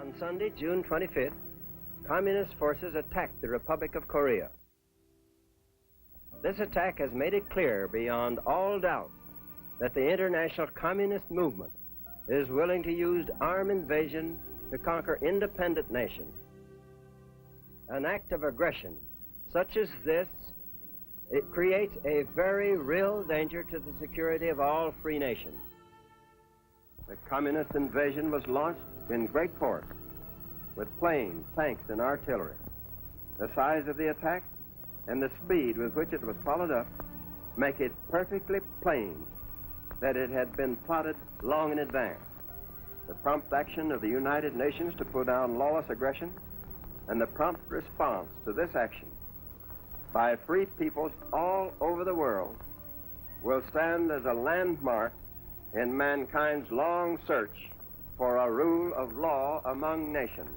On Sunday, June 25th, Communist forces attacked the Republic of Korea. This attack has made it clear beyond all doubt that the international communist movement is willing to use armed invasion to conquer independent nations. An act of aggression such as this, it creates a very real danger to the security of all free nations. The communist invasion was launched in great force with planes, tanks, and artillery. The size of the attack and the speed with which it was followed up make it perfectly plain that it had been plotted long in advance. The prompt action of the United Nations to put down lawless aggression and the prompt response to this action by free peoples all over the world will stand as a landmark in mankind's long search for a rule of law among nations.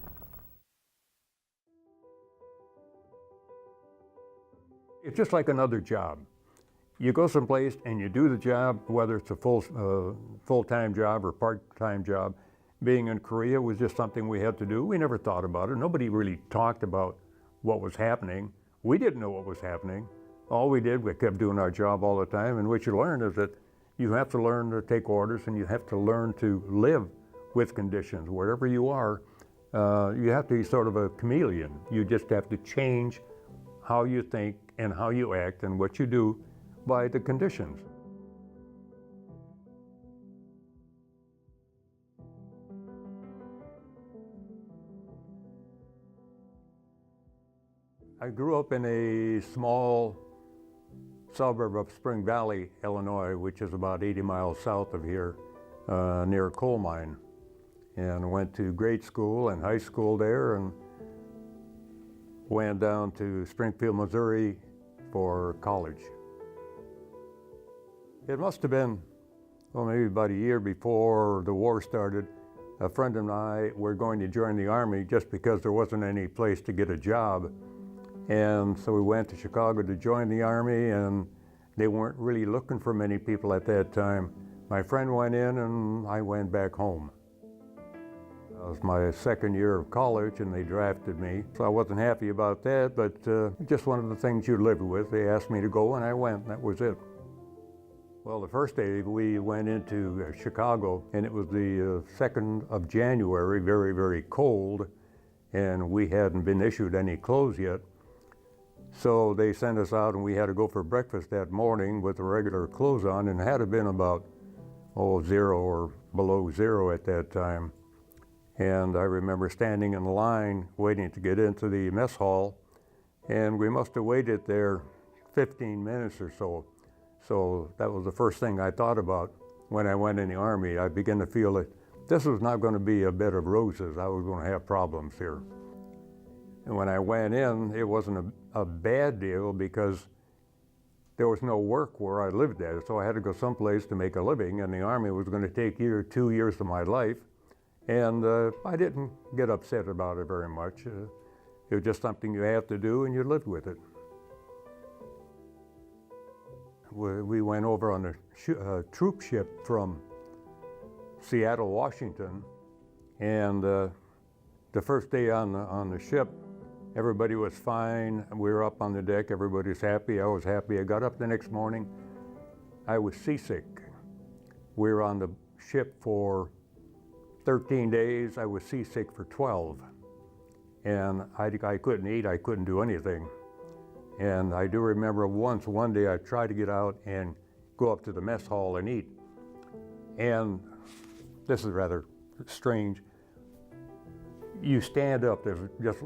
It's just like another job. You go someplace and you do the job, whether it's a full-time job or part-time job. Being in Korea was just something we had to do. We never thought about it. Nobody really talked about what was happening. We didn't know what was happening. All we did, we kept doing our job all the time, and what you learn is that you have to learn to take orders and you have to learn to live with conditions. Wherever you are, you have to be sort of a chameleon. You just have to change how you think and how you act and what you do by the conditions. I grew up in a small suburb of Spring Valley, Illinois, which is about 80 miles south of here, near a coal mine. And went to grade school and high school there, and went down to Springfield, Missouri for college. It must have been, well, maybe about a year before the war started. A friend and I were going to join the Army just because there wasn't any place to get a job. And so we went to Chicago to join the Army, and they weren't really looking for many people at that time. My friend went in and I went back home. It was my second year of college and they drafted me. So I wasn't happy about that, but just one of the things you live with. They asked me to go and I went, and that was it. Well, the first day we went into Chicago, and it was the 2nd of January, very, very cold, and we hadn't been issued any clothes yet. So they sent us out and we had to go for breakfast that morning with the regular clothes on, and it had to been about, 0 or below 0 at that time. And I remember standing in the line waiting to get into the mess hall, and we must have waited there 15 minutes or so. So that was the first thing I thought about when I went in the Army. I began to feel that this was not going to be a bed of roses. I was going to have problems here. And when I went in, it wasn't a bad deal because there was no work where I lived at. So I had to go someplace to make a living, and the Army was going to take 2 years of my life. And I didn't get upset about it very much. It was just something you have to do, and you lived with it. We went over on a troop ship from Seattle, Washington, and the first day on the ship, everybody was fine. We were up on the deck, everybody was happy, I was happy. I got up the next morning, I was seasick. We were on the ship for 13 days, I was seasick for 12. And I couldn't eat, I couldn't do anything. And I do remember one day I tried to get out and go up to the mess hall and eat. And this is rather strange. You stand up, there's just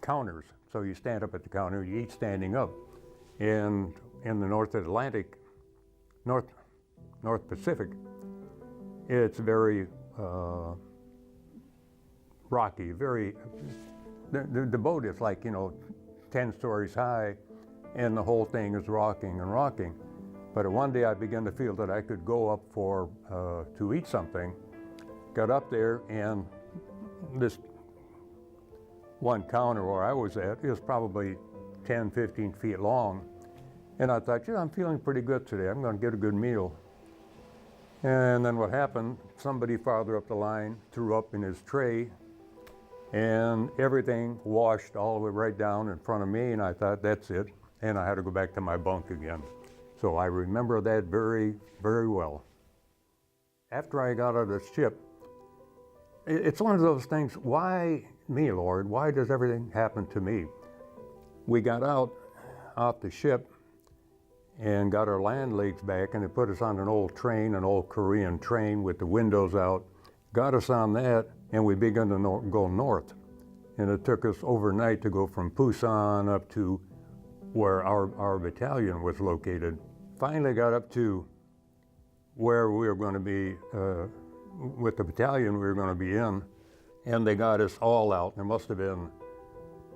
counters. So you stand up at the counter, you eat standing up. And in the North Pacific, it's very rocky, the boat is like, 10 stories high, and the whole thing is rocking and rocking. But one day I began to feel that I could go up to eat something. Got up there, and this one counter where I was at is probably 10, 15 feet long. And I thought, I'm feeling pretty good today. I'm going to get a good meal. And then what happened, somebody farther up the line threw up in his tray, and everything washed all the way right down in front of me, and I thought, that's it. And I had to go back to my bunk again. So I remember that very, very well. After I got out of the ship, it's one of those things, why me, Lord? Why does everything happen to me? We got out off the ship and got our land legs back, and they put us on an old train, an old Korean train with the windows out, got us on that, and we began to go north. And it took us overnight to go from Busan up to where our battalion was located. Finally got up to where we were going to be, with the battalion we were going to be in, and they got us all out. There must have been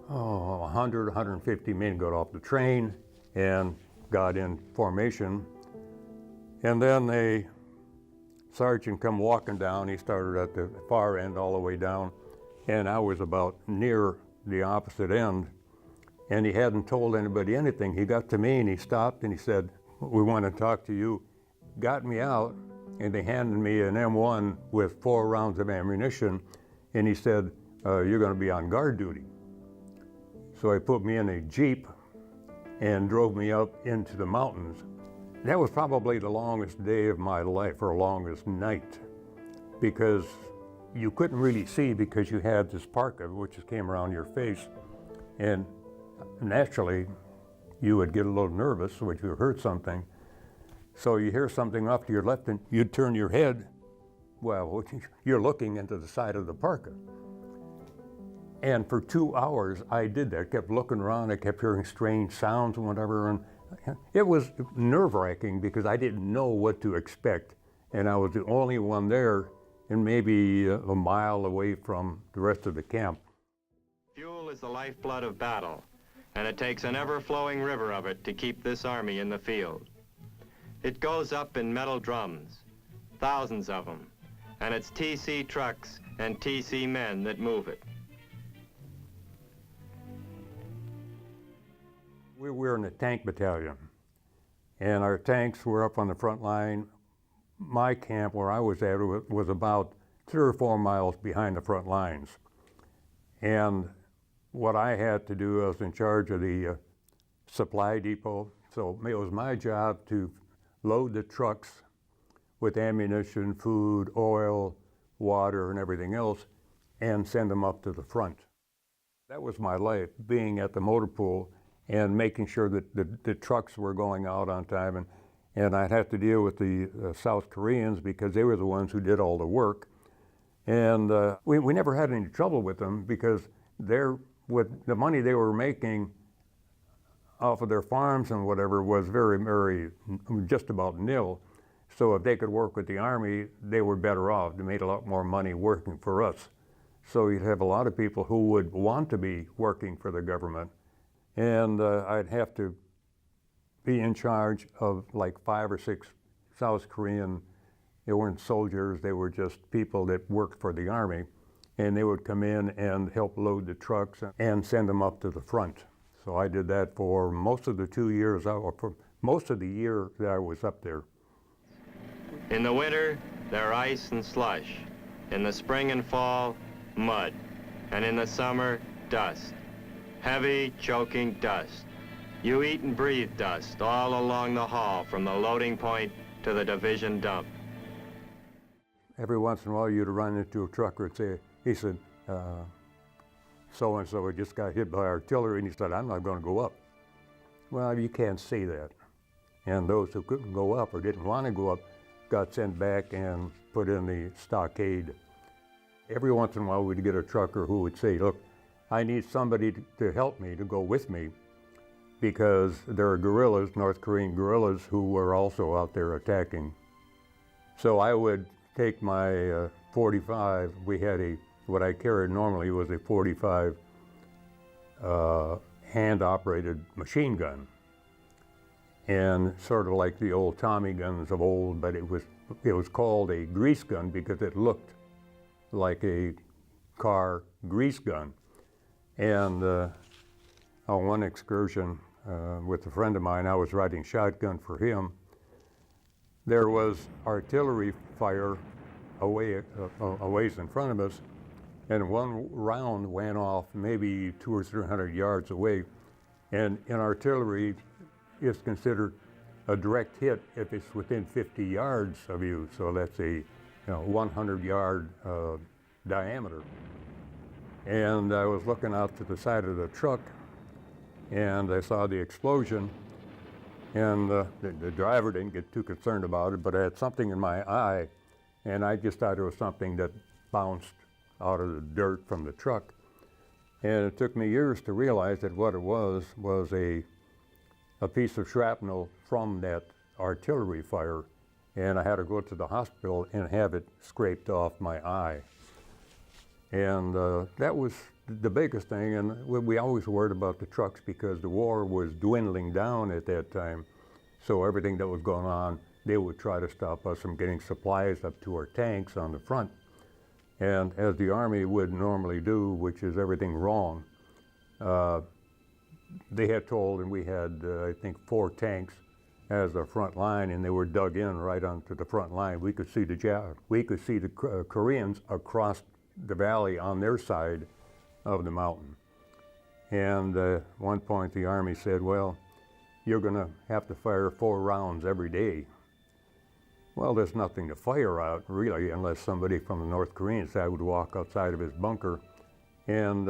100, 150 men got off the train and got in formation. And then the sergeant come walking down. He started at the far end all the way down, and I was about near the opposite end, and he hadn't told anybody anything. He got to me and he stopped and he said, "We want to talk to you." Got me out, and they handed me an M1 with 4 rounds of ammunition, and he said, "You're going to be on guard duty." So he put me in a Jeep and drove me up into the mountains. That was probably the longest day of my life, or longest night, because you couldn't really see because you had this parka which just came around your face, and naturally you would get a little nervous when you heard something. So you hear something off to your left and you'd turn your head. Well, you're looking into the side of the parka. And for 2 hours I did that, kept looking around, I kept hearing strange sounds and whatever, and it was nerve-wracking because I didn't know what to expect. And I was the only one there, and maybe a mile away from the rest of the camp. Fuel is the lifeblood of battle, and it takes an ever-flowing river of it to keep this army in the field. It goes up in metal drums, thousands of them, and it's TC trucks and TC men that move it. We were in a tank battalion, and our tanks were up on the front line. My camp, where I was at, was about 3 or 4 miles behind the front lines. And what I had to do, I was in charge of the supply depot, so it was my job to load the trucks with ammunition, food, oil, water, and everything else, and send them up to the front. That was my life, being at the motor pool and making sure that the trucks were going out on time. And I'd have to deal with the South Koreans because they were the ones who did all the work. And we never had any trouble with them because with the money they were making off of their farms and whatever was very, very, just about nil. So if they could work with the Army, they were better off. They made a lot more money working for us. So you'd have a lot of people who would want to be working for the government. And I'd have to be in charge of like 5 or 6 South Korean, they weren't soldiers, they were just people that worked for the Army. And they would come in and help load the trucks and send them up to the front. So I did that for most of the 2 years, or for most of the year that I was up there. In the winter, they're ice and slush. In the spring and fall, mud. And in the summer, dust. Heavy, choking dust. You eat and breathe dust all along the hall from the loading point to the division dump. Every once in a while you'd run into a trucker and say, he said, so-and-so just got hit by artillery, and he said, "I'm not going to go up." Well, you can't say that. And those who couldn't go up or didn't want to go up got sent back and put in the stockade. Every once in a while we'd get a trucker who would say, "Look, I need somebody to help me, to go with me, because there are guerrillas, North Korean guerrillas, who were also out there attacking." So I would take my 45, we had what I carried normally was a 45 hand-operated machine gun, and sort of like the old Tommy guns of old, but it was called a grease gun because it looked like a car grease gun. And on one excursion with a friend of mine, I was riding shotgun for him, there was artillery fire a ways in front of us, and one round went off maybe 200 or 300 yards away. And in artillery, it's considered a direct hit if it's within 50 yards of you. So that's a 100-yard diameter. And I was looking out to the side of the truck, and I saw the explosion. And the driver didn't get too concerned about it, but I had something in my eye, and I just thought it was something that bounced out of the dirt from the truck. And it took me years to realize that what it was a piece of shrapnel from that artillery fire, and I had to go to the hospital and have it scraped off my eye. And that was the biggest thing, and we always worried about the trucks because the war was dwindling down at that time. So everything that was going on, they would try to stop us from getting supplies up to our tanks on the front. And as the Army would normally do, which is everything wrong, they had told, and we had, I think, 4 tanks as the front line, and they were dug in right onto the front line. We could see the Koreans across the valley on their side of the mountain. And at one point the Army said, well, you're going to have to fire 4 rounds every day. Well, there's nothing to fire out, really, unless somebody from the North Korean side would walk outside of his bunker. And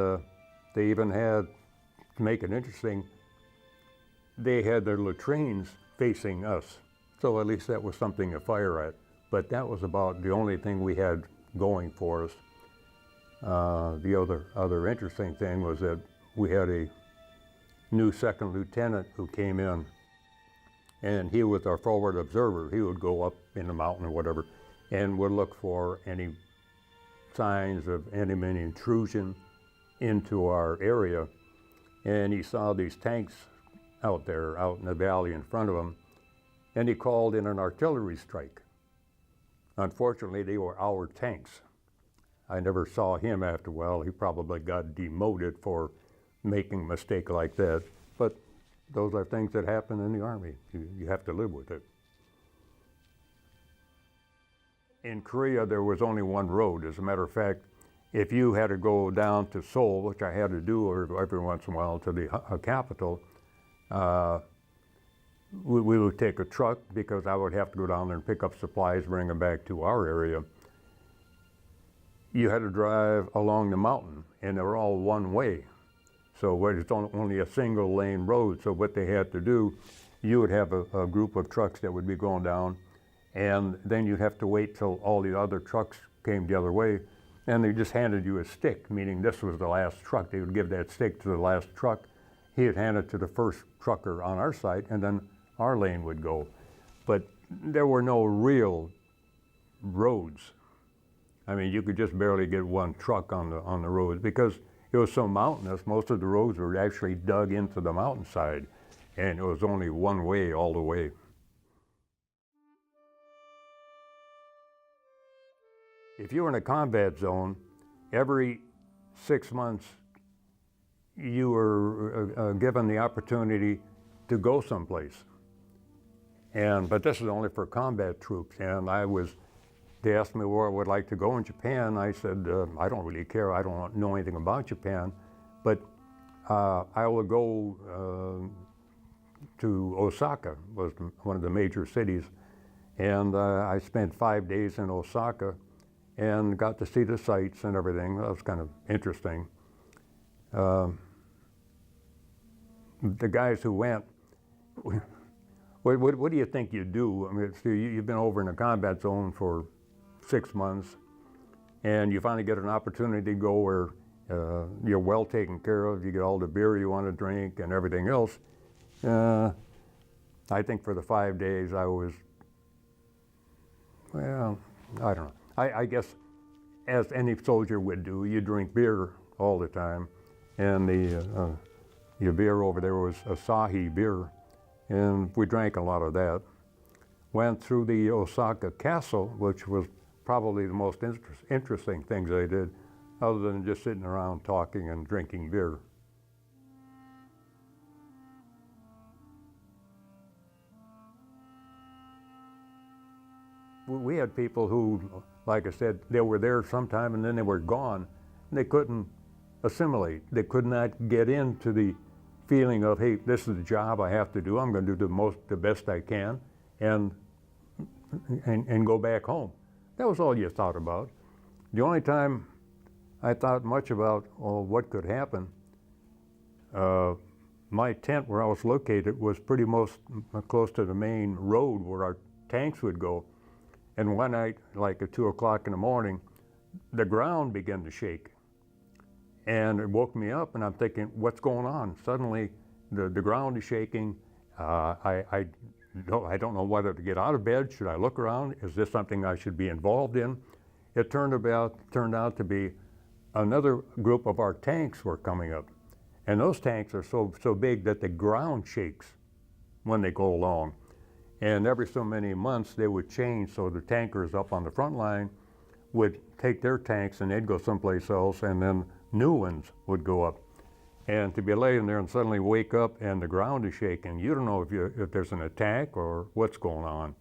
they even had, to make it interesting, they had their latrines facing us. So at least that was something to fire at. But that was about the only thing we had going for us. The other interesting thing was that we had a new second lieutenant who came in, and he was our forward observer. He would go up in the mountain or whatever and would look for any signs of enemy intrusion into our area. And he saw these tanks out there, out in the valley in front of him, and he called in an artillery strike. Unfortunately, they were our tanks. I never saw him after a while. He probably got demoted for making a mistake like that. But those are things that happen in the Army. You have to live with it. In Korea, there was only one road. As a matter of fact, if you had to go down to Seoul, which I had to do every once in a while to the capital, we would take a truck because I would have to go down there and pick up supplies, bring them back to our area. You had to drive along the mountain, and they were all one way. So it's only a single lane road. So what they had to do, you would have a group of trucks that would be going down, and then you'd have to wait till all the other trucks came the other way, and they just handed you a stick, meaning this was the last truck. They would give that stick to the last truck. He would hand it to the first trucker on our side, and then our lane would go. But there were no real roads. I mean, you could just barely get one truck on the roads because it was so mountainous. Most of the roads were actually dug into the mountainside, and it was only one way all the way. If you were in a combat zone, every 6 months you were given the opportunity to go someplace. But this is only for combat troops, and they asked me where I would like to go in Japan. I said, I don't really care. I don't know anything about Japan, but I will go to Osaka, was one of the major cities. And I spent 5 days in Osaka and got to see the sights and everything. That was kind of interesting. The guys who went, what do you think you do? I mean, you've been over in a combat zone for 6 months, and you finally get an opportunity to go where you're well taken care of, you get all the beer you want to drink and everything else. I think for the 5 days I was, well, I don't know. I guess as any soldier would do, you drink beer all the time, and your beer over there was Asahi beer, and we drank a lot of that. Went through the Osaka Castle, which was probably the most interesting things I did, other than just sitting around talking and drinking beer. We had people who, like I said, they were there sometime and then they were gone. They couldn't assimilate. They could not get into the feeling of, hey, this is the job I have to do. I'm going to do the best I can, and go back home. That was all you thought about. The only time I thought much about, what could happen, my tent where I was located was pretty most close to the main road where our tanks would go. And one night, like at 2 o'clock in the morning, the ground began to shake. And it woke me up, and I'm thinking, what's going on? Suddenly, the ground is shaking. I don't know whether to get out of bed. Should I look around? Is this something I should be involved in? It turned out to be another group of our tanks were coming up. And those tanks are so big that the ground shakes when they go along. And every so many months they would change, so the tankers up on the front line would take their tanks and they'd go someplace else, and then new ones would go up. And to be laying there and suddenly wake up and the ground is shaking, you don't know if there's an attack or what's going on.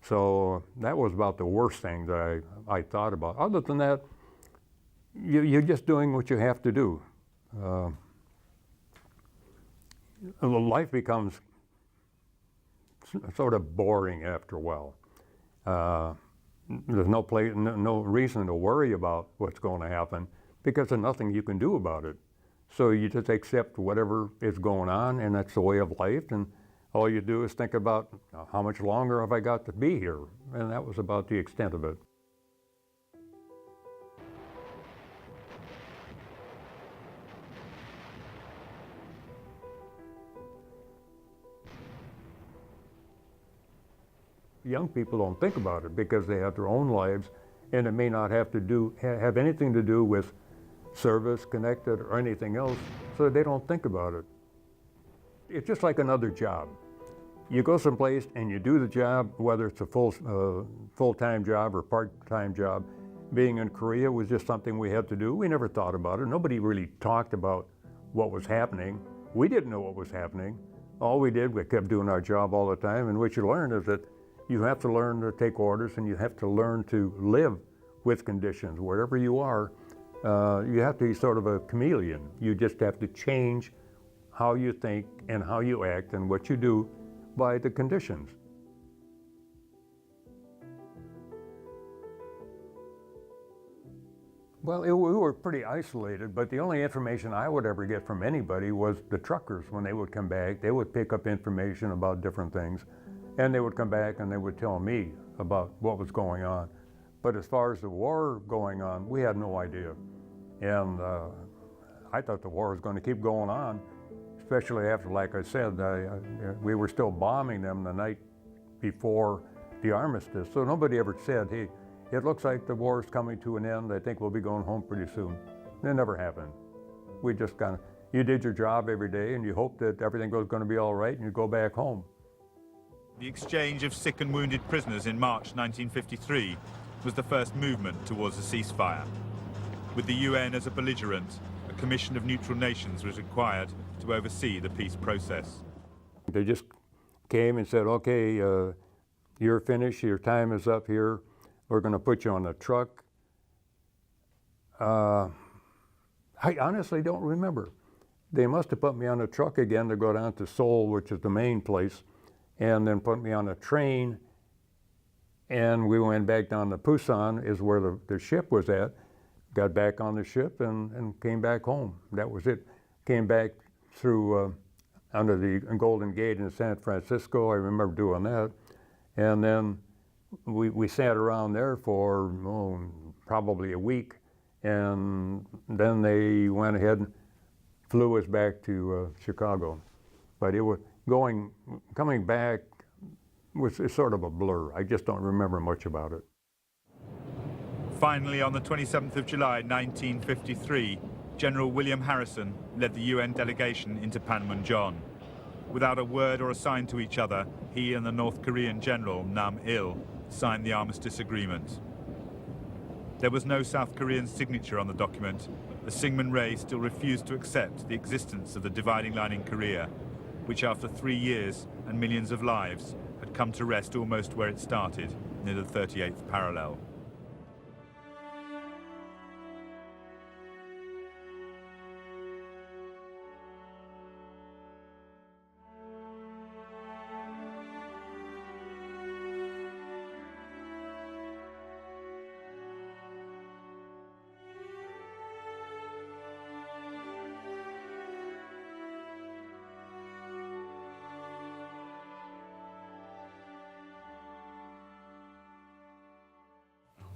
So that was about the worst thing that I thought about. Other than that, you're just doing what you have to do. Life becomes sort of boring after a while. There's no reason to worry about what's going to happen because there's nothing you can do about it. So you just accept whatever is going on, and that's the way of life. And all you do is think about how much longer have I got to be here, and that was about the extent of it. Young people don't think about it because they have their own lives, and it may not have anything to do with service connected or anything else, so they don't think about it. It's just like another job. You go someplace and you do the job, whether it's a full-time job or part-time job. Being in Korea was just something we had to do. We never thought about it. Nobody really talked about what was happening. We didn't know what was happening. All we did, we kept doing our job all the time, and what you learn is that you have to learn to take orders, and you have to learn to live with conditions. Wherever you are, you have to be sort of a chameleon. You just have to change how you think and how you act and what you do by the conditions. Well, we were pretty isolated, but the only information I would ever get from anybody was the truckers. When they would come back, they would pick up information about different things, and they would come back and they would tell me about what was going on. But as far as the war going on, we had no idea. And I thought the war was going to keep going on, especially after, like I said, we were still bombing them the night before the armistice. So nobody ever said, hey, it looks like the war is coming to an end. I think we'll be going home pretty soon. It never happened. We just you did your job every day and you hoped that everything was going to be all right and you go back home. The exchange of sick and wounded prisoners in March 1953 was the first movement towards a ceasefire. With the UN as a belligerent, a commission of neutral nations was required to oversee the peace process. They just came and said, okay, you're finished, your time is up here, we're going to put you on a truck. I honestly don't remember. They must have put me on a truck again to go down to Seoul, which is the main place, and then put me on a train, and we went back down to Busan, is where the ship was at. Got back on the ship and came back home. That was it. Came back through under the Golden Gate in San Francisco. I remember doing that. And then we sat around there for probably a week, and then they went ahead and flew us back to Chicago. But it was coming back was sort of a blur. I just don't remember much about it. Finally, on the 27th of July 1953, General William Harrison led the UN delegation into Panmunjom. Without a word or a sign to each other, he and the North Korean General Nam Il signed the armistice agreement. There was no South Korean signature on the document, as Syngman Rhee still refused to accept the existence of the dividing line in Korea, which after 3 years and millions of lives had come to rest almost where it started, near the 38th parallel.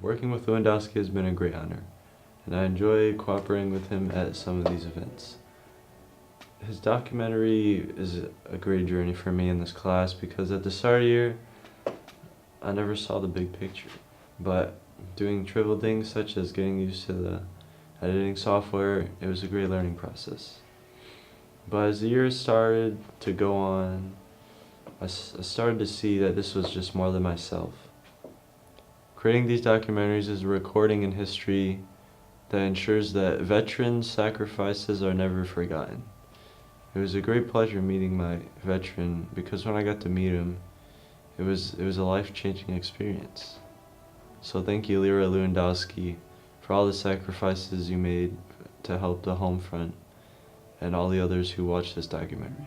Working with Lewandowski has been a great honor, and I enjoy cooperating with him at some of these events. His documentary is a great journey for me in this class because at the start of the year, I never saw the big picture, but doing trivial things such as getting used to the editing software, it was a great learning process. But as the year started to go on, I started to see that this was just more than myself. Creating these documentaries is a recording in history that ensures that veterans' sacrifices are never forgotten. It was a great pleasure meeting my veteran because when I got to meet him, it was a life-changing experience. So thank you, Leroy Lewandowski, for all the sacrifices you made to help the home front and all the others who watched this documentary.